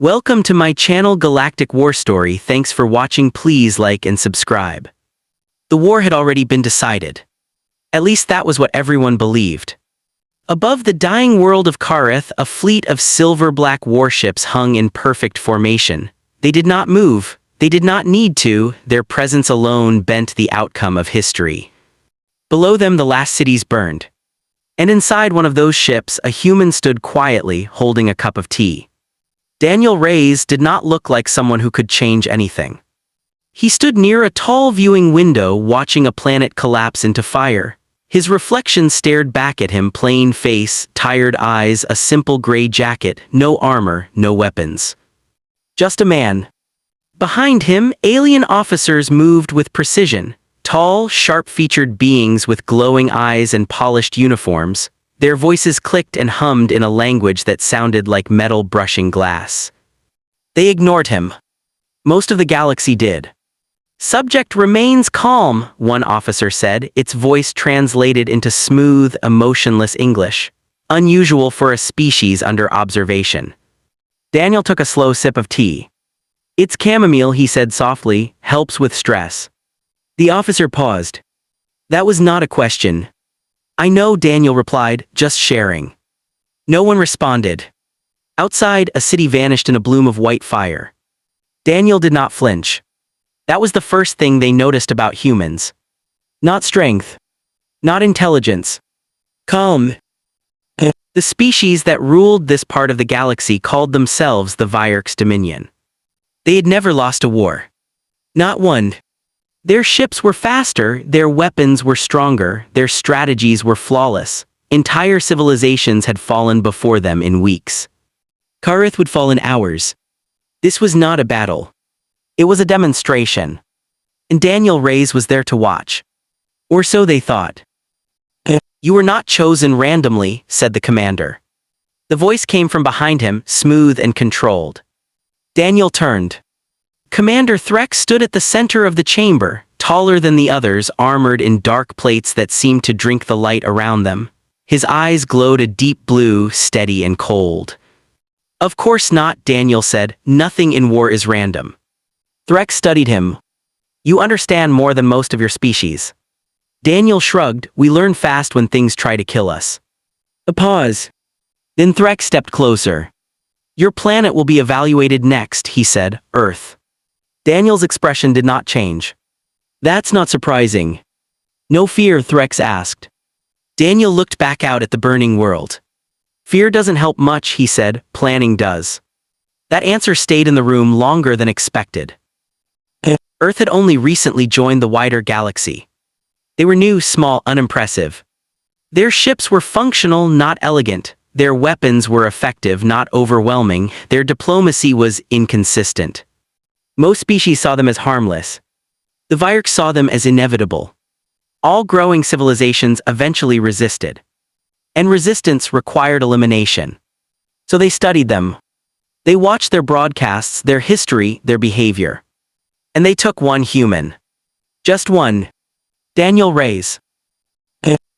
Welcome to my channel Galactic War Story. Thanks for watching. Please like and subscribe. The war had already been decided. At least that was what everyone believed. Above the dying world of Kareth, a fleet of silver-black warships hung in perfect formation. They did not move. They did not need to. Their presence alone bent the outcome of history. Below them, the last cities burned. And inside one of those ships, a human stood quietly, holding a cup of tea. Daniel Reyes did not look like someone who could change anything. He stood near a tall viewing window, watching a planet collapse into fire. His reflection stared back at him, plain face, tired eyes, a simple gray jacket, no armor, no weapons. Just a man. Behind him, alien officers moved with precision, tall, sharp-featured beings with glowing eyes and polished uniforms. Their voices clicked and hummed in a language that sounded like metal brushing glass. They ignored him. Most of the galaxy did. "Subject remains calm," one officer said, its voice translated into smooth, emotionless English, unusual for a species under observation. Daniel took a slow sip of tea. "It's chamomile," he said softly, "helps with stress." The officer paused. "That was not a question." "I know," Daniel replied, "just sharing." No one responded. Outside, a city vanished in a bloom of white fire. Daniel did not flinch. That was the first thing they noticed about humans. Not strength. Not intelligence. Calm. The species that ruled this part of the galaxy called themselves the Vyerk's Dominion. They had never lost a war. Not one. Their ships were faster, their weapons were stronger, their strategies were flawless. Entire civilizations had fallen before them in weeks. Kareth would fall in hours. This was not a battle. It was a demonstration. And Daniel Reyes was there to watch. Or so they thought. "You were not chosen randomly," said the commander. The voice came from behind him, smooth and controlled. Daniel turned. Commander Threx stood at the center of the chamber, taller than the others, armored in dark plates that seemed to drink the light around them. His eyes glowed a deep blue, steady and cold. "Of course not," Daniel said. "Nothing in war is random." Threx studied him. "You understand more than most of your species." Daniel shrugged. "We learn fast when things try to kill us." A pause. Then Threx stepped closer. "Your planet will be evaluated next," he said. "Earth." Daniel's expression did not change. "That's not surprising." "No fear?" Threx asked. Daniel looked back out at the burning world. "Fear doesn't help much," he said. "Planning does." That answer stayed in the room longer than expected. Earth had only recently joined the wider galaxy. They were new, small, unimpressive. Their ships were functional, not elegant. Their weapons were effective, not overwhelming. Their diplomacy was inconsistent. Most species saw them as harmless. The Vyerk saw them as inevitable. All growing civilizations eventually resisted. And resistance required elimination. So they studied them. They watched their broadcasts, their history, their behavior. And they took one human. Just one. Daniel Reyes.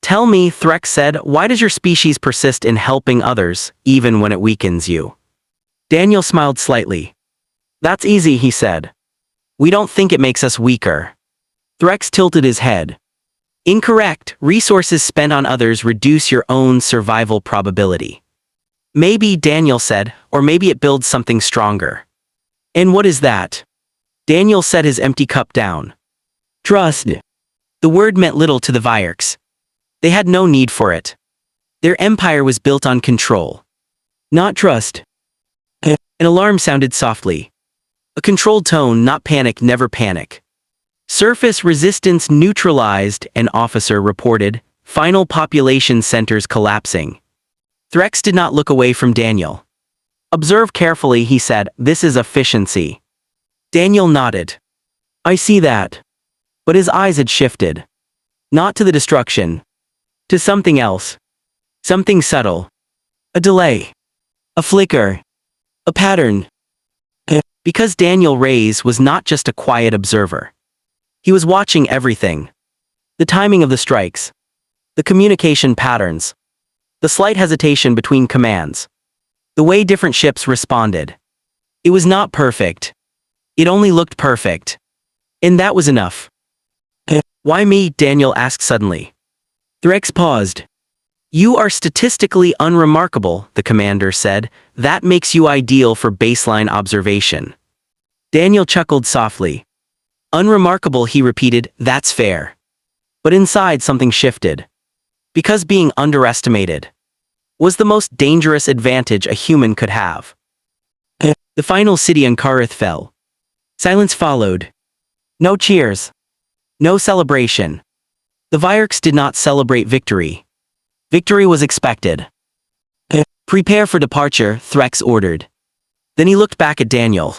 "Tell me," Threx said, "why does your species persist in helping others, even when it weakens you?" Daniel smiled slightly. "That's easy," he said. "We don't think it makes us weaker." Threx tilted his head. "Incorrect. Resources spent on others reduce your own survival probability." "Maybe," Daniel said, "or maybe it builds something stronger." "And what is that?" Daniel set his empty cup down. "Trust." The word meant little to the Vyerks. They had no need for it. Their empire was built on control. Not trust. An alarm sounded softly. A controlled tone, not panic, never panic. "Surface resistance neutralized," an officer reported. "Final population centers collapsing." Threx did not look away from Daniel. "Observe carefully," he said. "This is efficiency." Daniel nodded. "I see that." But his eyes had shifted. Not to the destruction. To something else. Something subtle. A delay. A flicker. A pattern. Because Daniel Reyes was not just a quiet observer. He was watching everything. The timing of the strikes. The communication patterns. The slight hesitation between commands. The way different ships responded. It was not perfect. It only looked perfect. And that was enough. Why me? Daniel asked suddenly. Threx paused. You are statistically unremarkable, the commander said. That makes you ideal for baseline observation. Daniel chuckled softly. Unremarkable, he repeated, that's fair. But inside something shifted. Because being underestimated was the most dangerous advantage a human could have. The final city on Karith fell. Silence followed. No cheers. No celebration. The Vyarks did not celebrate victory. Victory was expected. Prepare for departure, Threx ordered. Then he looked back at Daniel.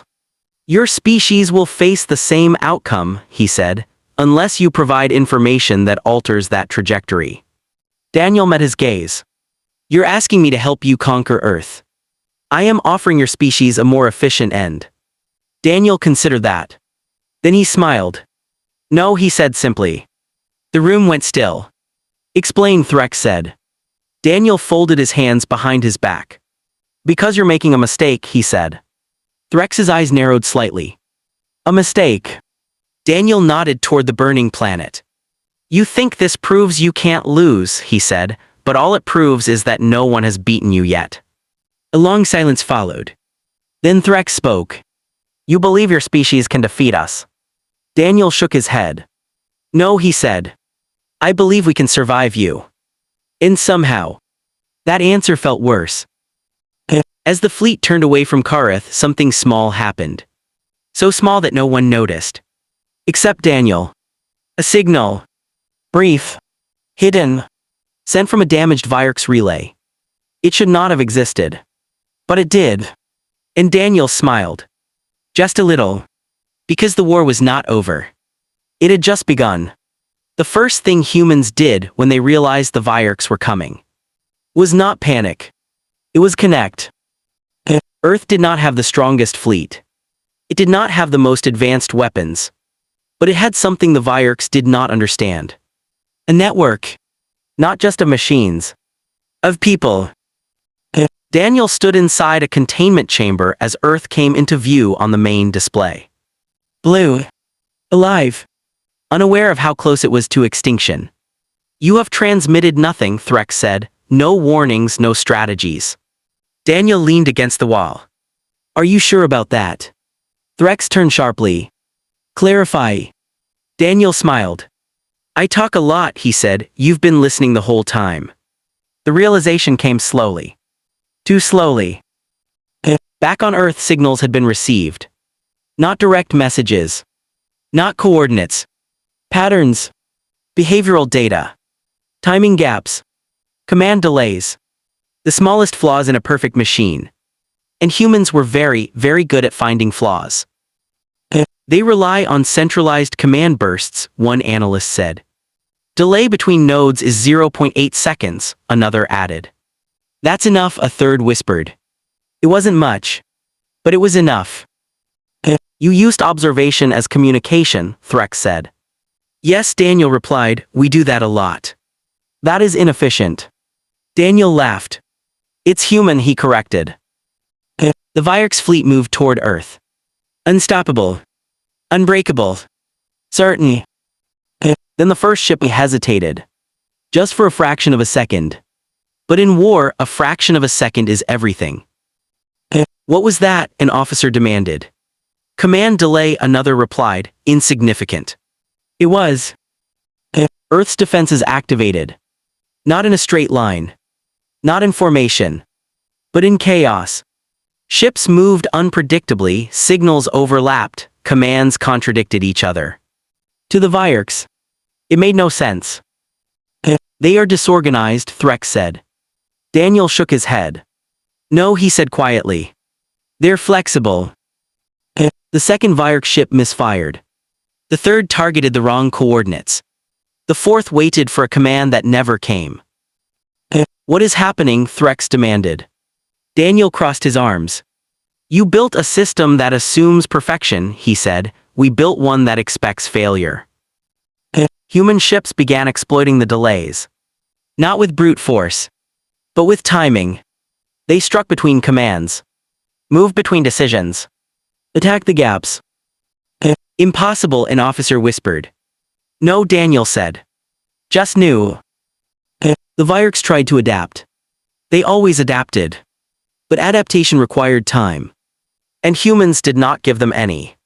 Your species will face the same outcome, he said, unless you provide information that alters that trajectory. Daniel met his gaze. You're asking me to help you conquer Earth. I am offering your species a more efficient end. Daniel considered that. Then he smiled. No, he said simply. The room went still. Explain, Threx said. Daniel folded his hands behind his back. Because you're making a mistake, he said. Threx's eyes narrowed slightly. A mistake. Daniel nodded toward the burning planet. You think this proves you can't lose, he said, but all it proves is that no one has beaten you yet. A long silence followed. Then Threx spoke. You believe your species can defeat us? Daniel shook his head. No, he said. I believe we can survive you. And somehow. That answer felt worse. As the fleet turned away from Karith, something small happened. So small that no one noticed. Except Daniel. A signal. Brief. Hidden. Sent from a damaged Vyarks relay. It should not have existed. But it did. And Daniel smiled. Just a little. Because the war was not over. It had just begun. The first thing humans did when they realized the Vyarks were coming was not panic. It was connect. Earth did not have the strongest fleet. It did not have the most advanced weapons. But it had something the Vyarks did not understand. A network. Not just of machines. Of people. Daniel stood inside a containment chamber as Earth came into view on the main display. Blue. Alive. Unaware of how close it was to extinction. You have transmitted nothing, Threx said. No warnings, no strategies. Daniel leaned against the wall. Are you sure about that? Threx turned sharply. Clarify. Daniel smiled. I talk a lot, he said. You've been listening the whole time. The realization came slowly. Too slowly. Back on Earth, signals had been received. Not direct messages. Not coordinates. Patterns. Behavioral data. Timing gaps. Command delays. The smallest flaws in a perfect machine. And humans were very, very good at finding flaws. They rely on centralized command bursts, one analyst said. Delay between nodes is 0.8 seconds, another added. That's enough, a third whispered. It wasn't much. But it was enough. You used observation as communication, Threx said. Yes, Daniel replied, we do that a lot. That is inefficient. Daniel laughed. It's human, he corrected. The Vyarks fleet moved toward Earth. Unstoppable. Unbreakable. Certain. Then the first ship hesitated. Just for a fraction of a second. But in war, a fraction of a second is everything. What was that? An officer demanded. Command delay, another replied, insignificant. It was. Earth's defenses activated. Not in a straight line. Not in formation. But in chaos. Ships moved unpredictably, signals overlapped, commands contradicted each other. To the Vyarks, it made no sense. They are disorganized, Threx said. Daniel shook his head. No, he said quietly. They're flexible. The second Vyark ship misfired. The third targeted the wrong coordinates. The fourth waited for a command that never came. What is happening? Threx demanded. Daniel crossed his arms. You built a system that assumes perfection, he said. We built one that expects failure. Human ships began exploiting the delays. Not with brute force. But with timing. They struck between commands. Moved between decisions. Attack the gaps. Impossible, an officer whispered. No, Daniel said. Just new. The Vyarks tried to adapt. They always adapted. But adaptation required time. And humans did not give them any.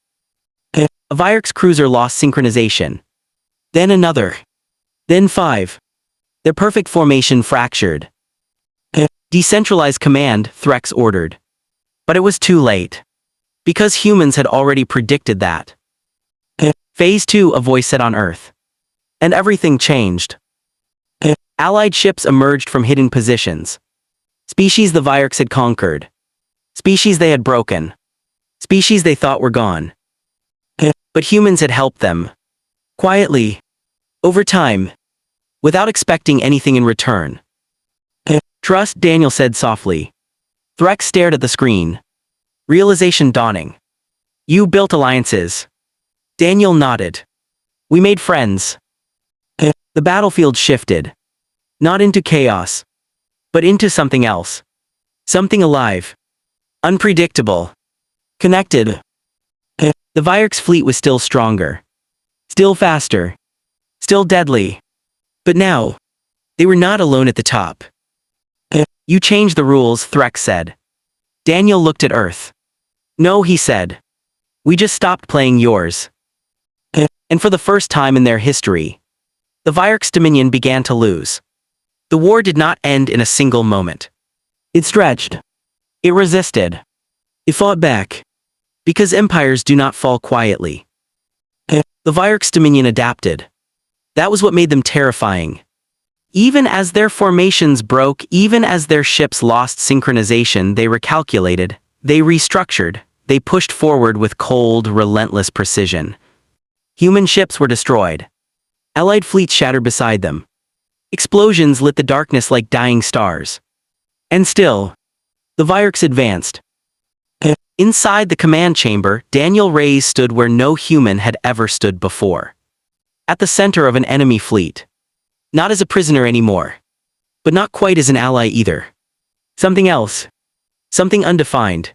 A Vyarks cruiser lost synchronization. Then another. Then 5. Their perfect formation fractured. Decentralized command, Threx ordered. But it was too late. Because humans had already predicted that. Phase 2, a voice said on Earth. And everything changed. Allied ships emerged from hidden positions. Species the Vyarks had conquered. Species they had broken. Species they thought were gone. But humans had helped them. Quietly. Over time. Without expecting anything in return. Trust, Daniel said softly. Threx stared at the screen. Realization dawning. You built alliances. Daniel nodded. We made friends. The battlefield shifted. Not into chaos. But into something else. Something alive. Unpredictable. Connected. The Vyarks fleet was still stronger. Still faster. Still deadly. But now, they were not alone at the top. You changed the rules, Threx said. Daniel looked at Earth. No, he said. We just stopped playing yours. And for the first time in their history, the Vyarks' dominion began to lose. The war did not end in a single moment. It stretched. It resisted. It fought back. Because empires do not fall quietly. The Vyarks' dominion adapted. That was what made them terrifying. Even as their formations broke, even as their ships lost synchronization, they recalculated, they restructured, they pushed forward with cold, relentless precision. Human ships were destroyed. Allied fleets shattered beside them. Explosions lit the darkness like dying stars. And still, the Vyarks advanced. Inside the command chamber, Daniel Reyes stood where no human had ever stood before. At the center of an enemy fleet. Not as a prisoner anymore. But not quite as an ally either. Something else. Something undefined.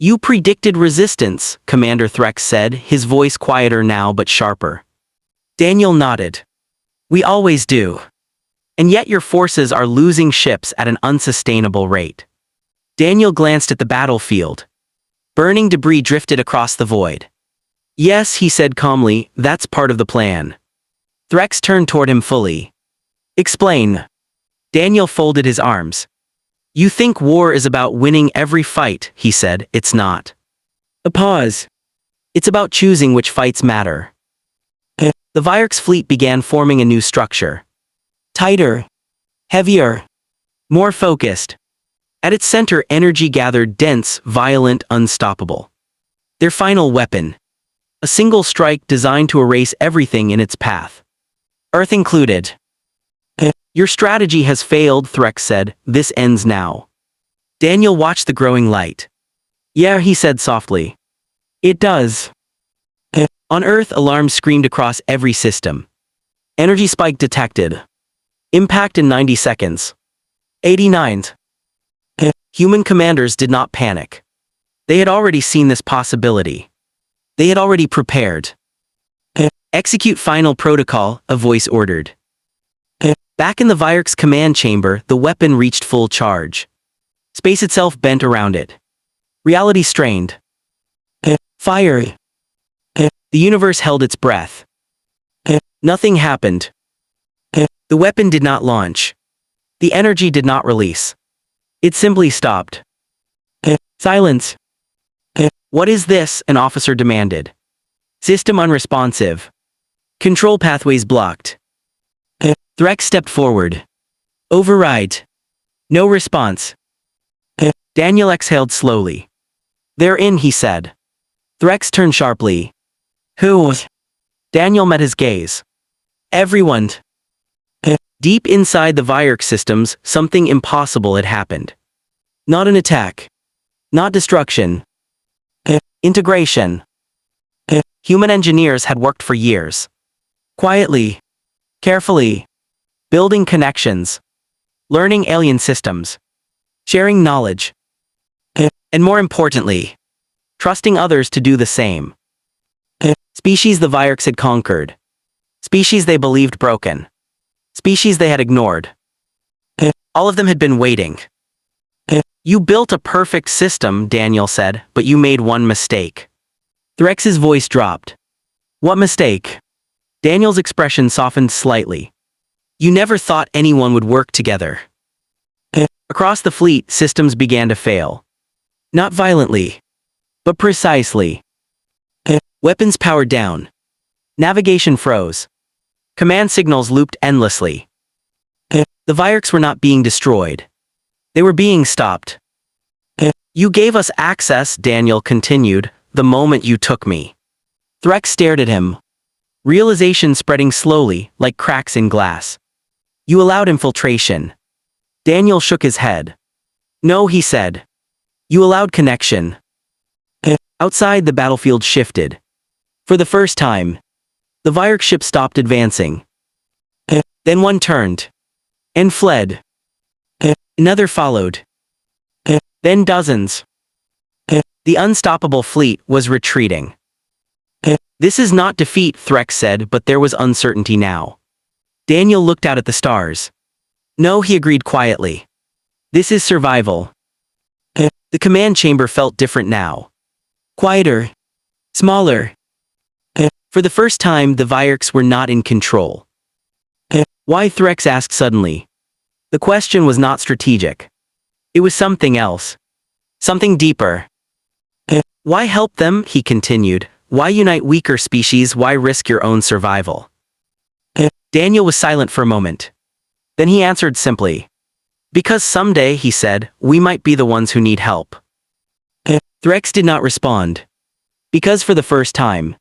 You predicted resistance, Commander Threx said, his voice quieter now but sharper. Daniel nodded. We always do. And yet your forces are losing ships at an unsustainable rate. Daniel glanced at the battlefield. Burning debris drifted across the void. Yes, he said calmly, that's part of the plan. Threx turned toward him fully. Explain. Daniel folded his arms. You think war is about winning every fight, he said, it's not. A pause. It's about choosing which fights matter. The Vyarks' fleet began forming a new structure. Tighter. Heavier. More focused. At its center, energy gathered dense, violent, unstoppable. Their final weapon. A single strike designed to erase everything in its path. Earth included. Your strategy has failed, Threx said, this ends now. Daniel watched the growing light. Yeah, he said softly. It does. On Earth, alarms screamed across every system. Energy spike detected. Impact in 90 seconds. 89. Human commanders did not panic. They had already seen this possibility. They had already prepared. Execute final protocol, a voice ordered. Back in the Vyarks' command chamber, the weapon reached full charge. Space itself bent around it. Reality strained. Fire. The universe held its breath. Nothing happened. The weapon did not launch. The energy did not release. It simply stopped. Silence. What is this? An officer demanded. System unresponsive. Control pathways blocked. Threx stepped forward. Override. No response. Daniel exhaled slowly. They're in, he said. Threx turned sharply. Who? Daniel met his gaze. Everyone. Deep inside the Vyark systems, something impossible had happened. Not an attack. Not destruction. Integration. Human engineers had worked for years. Quietly. Carefully. Building connections. Learning alien systems. Sharing knowledge. And more importantly, trusting others to do the same. Species the Virex had conquered. Species they believed broken. Species they had ignored. All of them had been waiting. You built a perfect system, Daniel said, but you made one mistake. Threx's voice dropped. What mistake? Daniel's expression softened slightly. You never thought anyone would work together. Across the fleet, systems began to fail. Not violently, but precisely. Weapons powered down. Navigation froze. Command signals looped endlessly. The Virex were not being destroyed. They were being stopped. You gave us access, Daniel continued, the moment you took me. Threx stared at him. Realization spreading slowly, like cracks in glass. You allowed infiltration. Daniel shook his head. No, he said. You allowed connection. Outside, the battlefield shifted. For the first time, the Virex ship stopped advancing. Then one turned. And fled. Another followed. Then dozens. The unstoppable fleet was retreating. This is not defeat, Threx said, but there was uncertainty now. Daniel looked out at the stars. No, he agreed quietly. This is survival. The command chamber felt different now. Quieter. Smaller. For the first time, the Virex were not in control. Why, Threx asked suddenly. The question was not strategic. It was something else. Something deeper. Why help them, he continued. Why unite weaker species? Why risk your own survival? Daniel was silent for a moment. Then he answered simply. Because someday, he said, we might be the ones who need help. Threx did not respond. Because for the first time,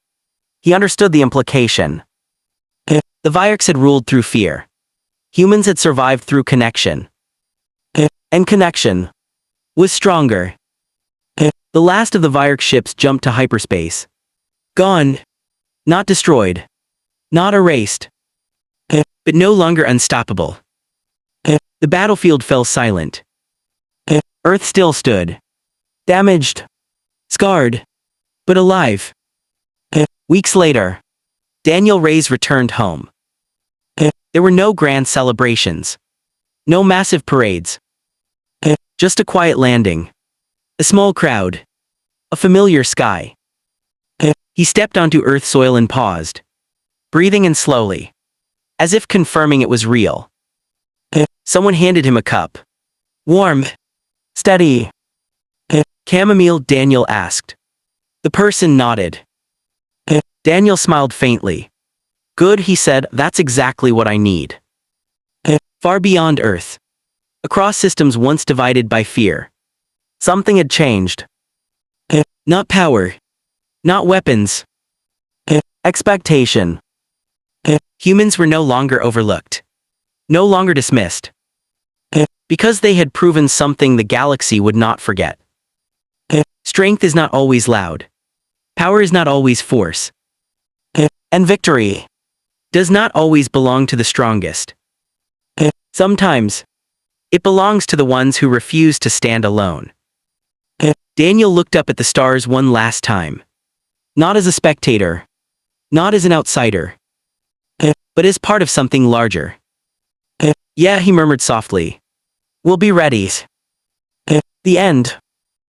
he understood the implication. The Virex had ruled through fear. Humans had survived through connection. And connection was stronger. The last of the Virex ships jumped to hyperspace. Gone. Not destroyed. Not erased. But no longer unstoppable. The battlefield fell silent. Earth still stood. Damaged. Scarred. But alive. Weeks later, Daniel Reyes returned home. There were no grand celebrations. No massive parades. Just a quiet landing. A small crowd. A familiar sky. He stepped onto Earth soil and paused. Breathing in slowly. As if confirming it was real. Someone handed him a cup. Warm. Steady. Chamomile, Daniel asked. The person nodded. Daniel smiled faintly. Good, he said, that's exactly what I need. Far beyond Earth. Across systems once divided by fear. Something had changed. Not power. Not weapons. Expectation. Humans were no longer overlooked. No longer dismissed. Because they had proven something the galaxy would not forget. Strength is not always loud. Power is not always force. And victory does not always belong to the strongest. Sometimes, it belongs to the ones who refuse to stand alone. Daniel looked up at the stars one last time. Not as a spectator. Not as an outsider. But as part of something larger. Yeah, he murmured softly. We'll be ready. The end.